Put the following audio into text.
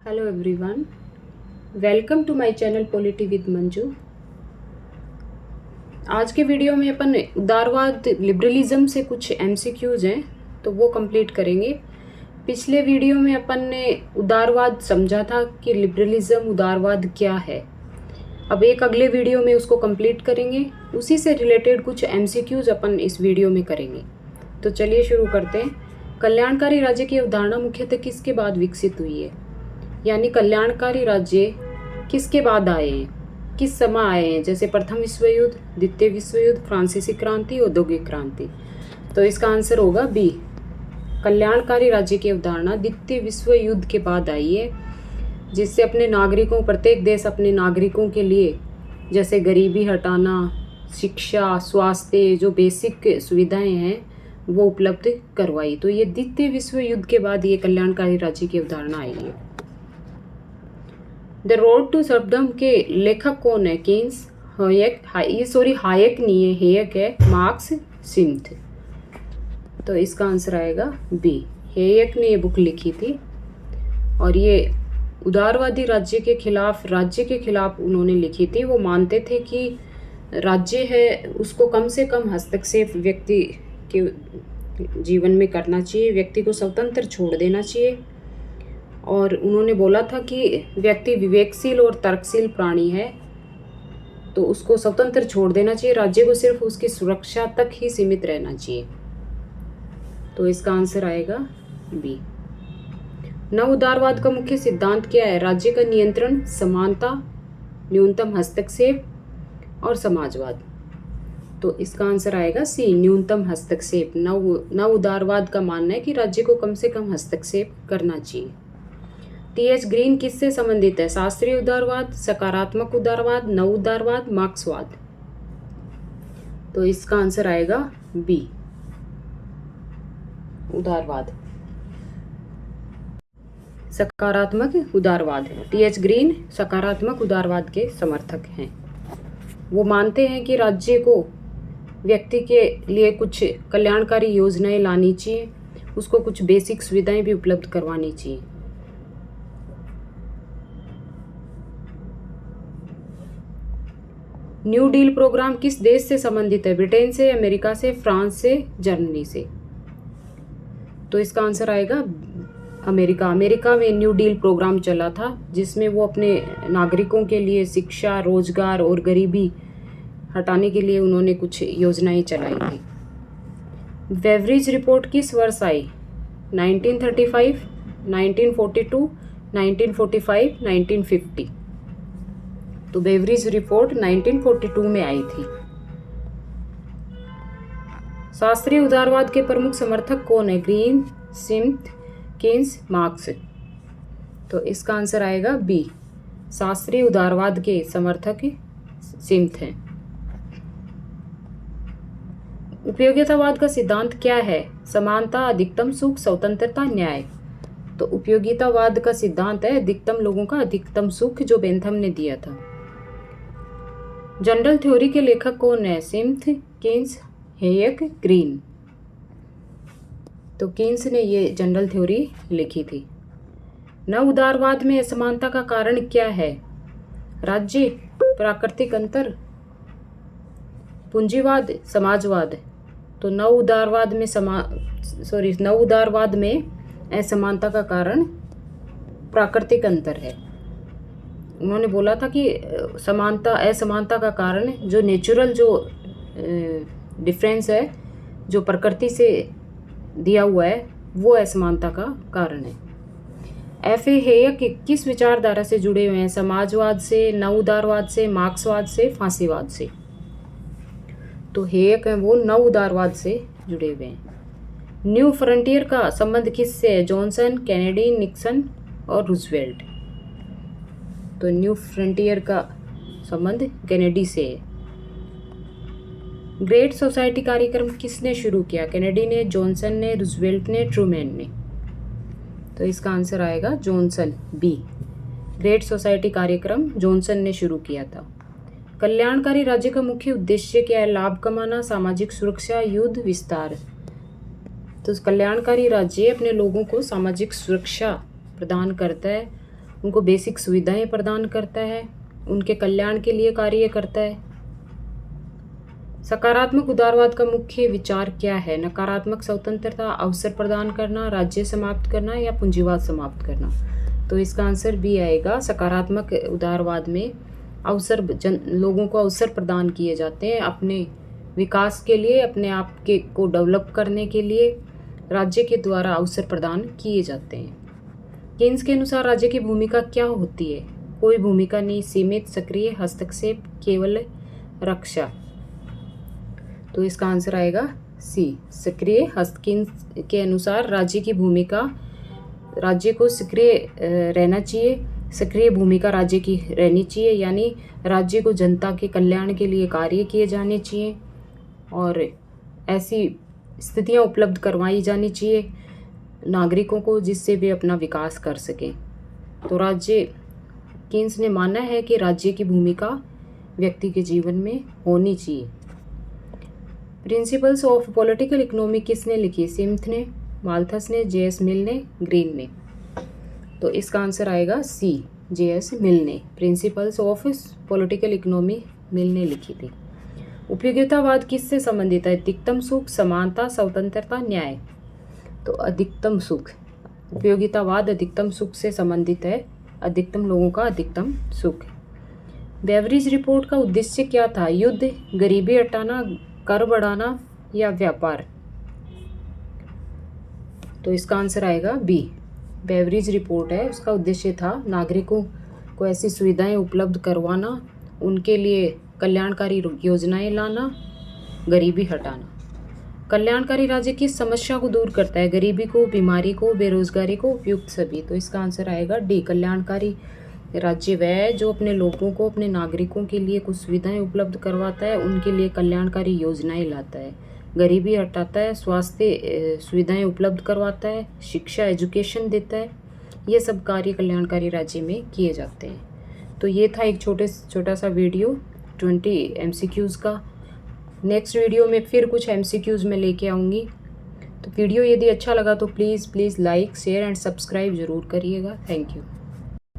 Hello everyone, welcome to my channel polity with Manju. आज के video में अपन उदारवाद लिबरलिज्म से कुछ एमसीक्यूज हैं तो वो कंप्लीट करेंगे। पिछले वीडियो में अपन ने उदारवाद समझा था कि लिबरलिज्म उदारवाद क्या है। अब एक अगले वीडियो में उसको कंप्लीट करेंगे, उसी से रिलेटेड कुछ एमसीक्यूज अपन इस वीडियो में करेंगे। तो चलिए शुरू करते हैं। कल्याणकारी राज्य की अवधारणा मुख्यतः किसके बाद विकसित हुई है, यानी कल्याणकारी राज्य किसके बाद आए हैं, किस समय आए हैं, जैसे प्रथम विश्व युद्ध, द्वितीय विश्व युद्ध, फ्रांसीसी क्रांति, औद्योगिक क्रांति। तो इसका आंसर होगा बी। कल्याणकारी राज्य की अवधारणा द्वितीय विश्व युद्ध के बाद आई है, जिससे अपने नागरिकों, प्रत्येक देश अपने नागरिकों के लिए जैसे गरीबी हटाना, शिक्षा, स्वास्थ्य, जो बेसिक सुविधाएं हैं वो उपलब्ध करवाई। तो ये द्वितीय विश्व युद्ध के बाद ये कल्याणकारी राज्य की अवधारणा आई है। द रोड टू सर्वडम के लेखक कौन है? केन्स, हायक, हायक नहीं है, हेयक है, मार्क्स, सिम्थ। तो इसका आंसर आएगा बी। हेयक ने ये बुक लिखी थी और ये उदारवादी राज्य के खिलाफ उन्होंने लिखी थी। वो मानते थे कि राज्य है उसको कम से कम हस्तक्षेप व्यक्ति के जीवन में करना चाहिए, व्यक्ति को स्वतंत्र छोड़ देना चाहिए। और उन्होंने बोला था कि व्यक्ति विवेकशील और तर्कशील प्राणी है, तो उसको स्वतंत्र छोड़ देना चाहिए, राज्य को सिर्फ उसकी सुरक्षा तक ही सीमित रहना चाहिए। तो इसका आंसर आएगा बी। नव उदारवाद का मुख्य सिद्धांत क्या है? राज्य का नियंत्रण, समानता, न्यूनतम हस्तक्षेप और समाजवाद। तो इसका आंसर आएगा सी, न्यूनतम हस्तक्षेप। नव उदारवाद का मानना है कि राज्य को कम से कम हस्तक्षेप करना चाहिए। टी.एच. ग्रीन किससे संबंधित है? शास्त्रीय उदारवाद, सकारात्मक उदारवाद, नव उदारवाद, मार्क्सवाद। तो इसका आंसर आएगा बी, उदारवाद, सकारात्मक उदारवाद। टी.एच. ग्रीन सकारात्मक उदारवाद के समर्थक हैं। वो मानते हैं कि राज्य को व्यक्ति के लिए कुछ कल्याणकारी योजनाएं लानी चाहिए, उसको कुछ बेसिक सुविधाएं भी उपलब्ध करवानी चाहिए। न्यू डील प्रोग्राम किस देश से संबंधित है? ब्रिटेन से, अमेरिका से, फ्रांस से, जर्मनी से। तो इसका आंसर आएगा अमेरिका। अमेरिका में न्यू डील प्रोग्राम चला था, जिसमें वो अपने नागरिकों के लिए शिक्षा, रोजगार और गरीबी हटाने के लिए उन्होंने कुछ योजनाएं चलाई थी। बेवरिज रिपोर्ट किस वर्ष आई? 1935, 1942, 1945, 1950। तो बेवरिज रिपोर्ट 1942 में आई थी। शास्त्रीय उदारवाद के प्रमुख समर्थक कौन है? Green, Smith, Keynes, Marx. तो इसका आंसर आएगा बी। शास्त्रीय उदारवाद के समर्थक सिम्थ हैं। उपयोगितावाद का सिद्धांत क्या है? समानता, अधिकतम सुख, स्वतंत्रता, न्याय। तो उपयोगितावाद का सिद्धांत है अधिकतम लोगों का अधिकतम सुख, जो बेंथम ने दिया था। जनरल थ्योरी के लेखक कौन है? सिम्थ, केन्स, हेयक, ग्रीन। तो केन्स ने ये जनरल थ्योरी लिखी थी। नव उदारवाद में असमानता का कारण क्या है? राज्य, प्राकृतिक अंतर, पूंजीवाद, समाजवाद। तो नव उदारवाद में असमानता का कारण प्राकृतिक अंतर है। उन्होंने बोला था कि असमानता का कारण जो नेचुरल, जो डिफरेंस है, जो प्रकृति से दिया हुआ है, वो असमानता का कारण है। एफ.ए. हेयक किस विचारधारा से जुड़े हुए हैं? समाजवाद से, नव उदारवाद से, मार्क्सवाद से, फांसीवाद से। तो हेयक है वो नव उदारवाद से जुड़े हुए हैं। न्यू फ्रंटियर का संबंध किससे है? जॉनसन, कैनेडी, निक्सन और रूजवेल्ट। तो न्यू फ्रंटियर का संबंध कैनेडी से है। ग्रेट सोसाइटी कार्यक्रम किसने शुरू किया? कैनेडी ने, जॉनसन ने, रूजवेल्ट ने, ट्रूमैन ने। तो इसका आंसर आएगा जॉनसन, बी। ग्रेट सोसाइटी कार्यक्रम जॉनसन ने शुरू किया था। कल्याणकारी राज्य का मुख्य उद्देश्य क्या है? लाभ कमाना, सामाजिक सुरक्षा, युद्ध, विस्तार। तो कल्याणकारी राज्य अपने लोगों को सामाजिक सुरक्षा प्रदान करता है, उनको बेसिक सुविधाएं प्रदान करता है, उनके कल्याण के लिए कार्य करता है। सकारात्मक उदारवाद का मुख्य विचार क्या है? नकारात्मक स्वतंत्रता, अवसर प्रदान करना, राज्य समाप्त करना या पूंजीवाद समाप्त करना। तो इसका आंसर बी आएगा। सकारात्मक उदारवाद में लोगों को अवसर प्रदान किए जाते हैं अपने विकास के लिए, अपने आप के को डेवलप करने के लिए राज्य के द्वारा अवसर प्रदान किए जाते हैं। केन्स के अनुसार राज्य की भूमिका क्या होती है? कोई भूमिका नहीं, सीमित, सक्रिय, हस्तक्षेप, केवल रक्षा। तो इसका आंसर आएगा सी, सक्रिय केन्स के अनुसार राज्य की भूमिका, राज्य को सक्रिय रहना चाहिए, सक्रिय भूमिका राज्य की रहनी चाहिए, यानी राज्य को जनता के कल्याण के लिए कार्य किए जाने चाहिए और ऐसी स्थितियां उपलब्ध करवाई जानी चाहिए नागरिकों को जिससे वे अपना विकास कर सकें। तो केन्स ने माना है कि राज्य की भूमिका व्यक्ति के जीवन में होनी चाहिए। प्रिंसिपल्स ऑफ पॉलिटिकल इकोनॉमी किसने लिखी? सिम्थ ने, माल्थस ने, जे.एस. मिल ने, ग्रीन ने। तो इसका आंसर आएगा सी, जे.एस. मिल ने। प्रिंसिपल्स ऑफ पॉलिटिकल इकोनॉमी मिल ने लिखी थी। उपयोगितावाद किससे संबंधित है? अधिकतम सुख, समानता, स्वतंत्रता, न्याय। तो अधिकतम सुख, उपयोगितावाद अधिकतम सुख से संबंधित है, अधिकतम लोगों का अधिकतम सुख। बेवरिज रिपोर्ट का उद्देश्य क्या था? युद्ध, गरीबी हटाना, कर बढ़ाना या व्यापार। तो इसका आंसर आएगा बी। बेवरिज रिपोर्ट है, उसका उद्देश्य था नागरिकों को ऐसी सुविधाएं उपलब्ध करवाना, उनके लिए कल्याणकारी योजनाएं लाना, गरीबी हटाना। कल्याणकारी राज्य किस समस्या को दूर करता है? गरीबी को, बीमारी को, बेरोजगारी को, उपयुक्त सभी। तो इसका आंसर आएगा डी। कल्याणकारी राज्य वह है जो अपने लोगों को, अपने नागरिकों के लिए कुछ सुविधाएं उपलब्ध करवाता है, उनके लिए कल्याणकारी योजनाएं लाता है, गरीबी हटाता है, स्वास्थ्य सुविधाएं उपलब्ध करवाता है, शिक्षा एजुकेशन देता है। ये सब कार्य कल्याणकारी राज्य में किए जाते हैं। तो ये था एक छोटा सा वीडियो 20 MCQs का। नेक्स्ट वीडियो में फिर कुछ MCQs में लेके आऊँगी। तो वीडियो यदि अच्छा लगा तो please like, share and subscribe ज़रूर करिएगा। Thank you.